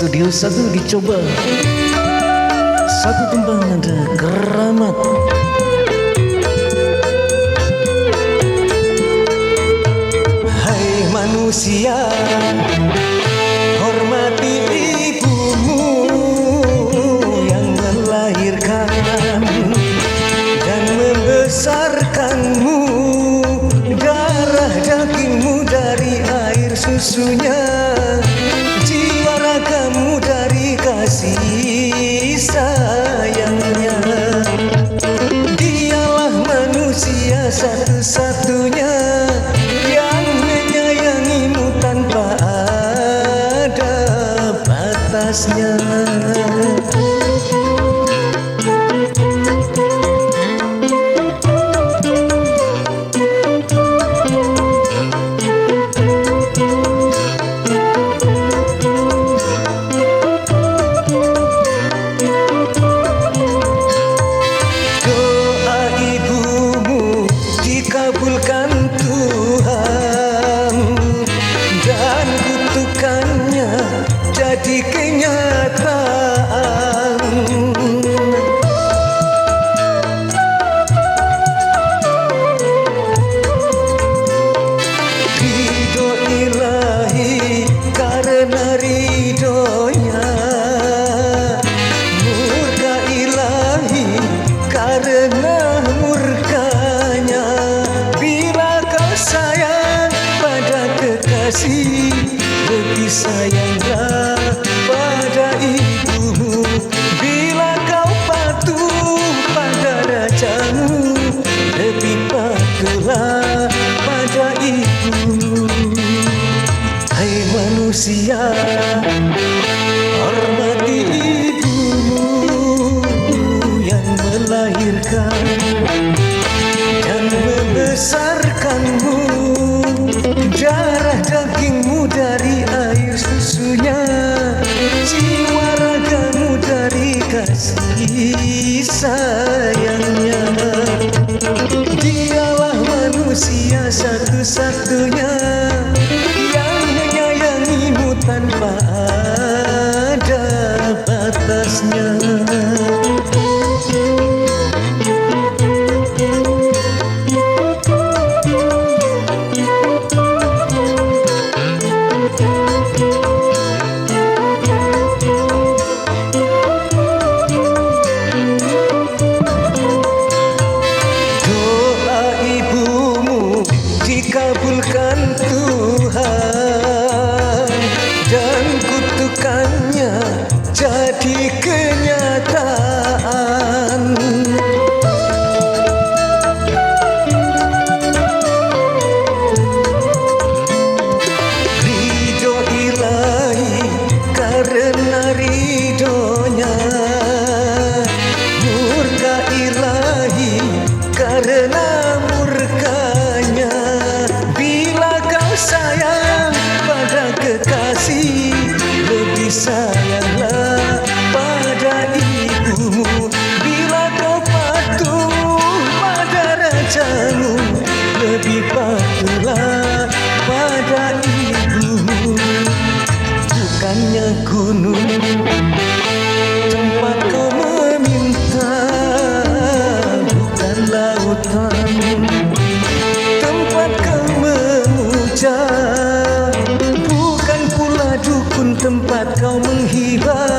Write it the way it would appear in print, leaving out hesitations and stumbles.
Studio 1 dicoba. Satu tembang ada keramat. Hai manusia, hormati ibumu yang melahirkan dan membesarkanmu. Darah dagingmu dari air susunya, jiwa ragamu dari kasih sayangnya. Dialah manusia satu-satunya yang menyayangimu tanpa ada batasnya. Kabulkan Tuhan dan kutukannya jadi kenyataan. Ridho ilahi karena ridhonya, murka ilahi karena murkanya. Sayang pada kekasih, lebih sayanglah pada ibumu. Bila kau patuh pada rajamu, lebih patuhlah pada ibumu. Hai manusia, hormati ibumu yang melahirkan dan membesarkanmu. Darah dagingmu dari air susunya, jiwa ragamu dari kasih sayangnya. Dialah manusia satu-satunya yang menyayangimu tanpa ada batasnya. Dikabulkan Tuhan dan kutukannya jadi kenyataan. Ridho ilahi karena ridhonya, murka ilahi karena murkanya. Sayang pada kekasih, lebih sayanglah pada ibumu. Bila kau patuh pada rajamu, lebih patuhlah pada ibumu. Bukannya gunung tempat kau meminta, bukan lautan tempat kau memuja, bukan pula dukun tempat kau menghibah.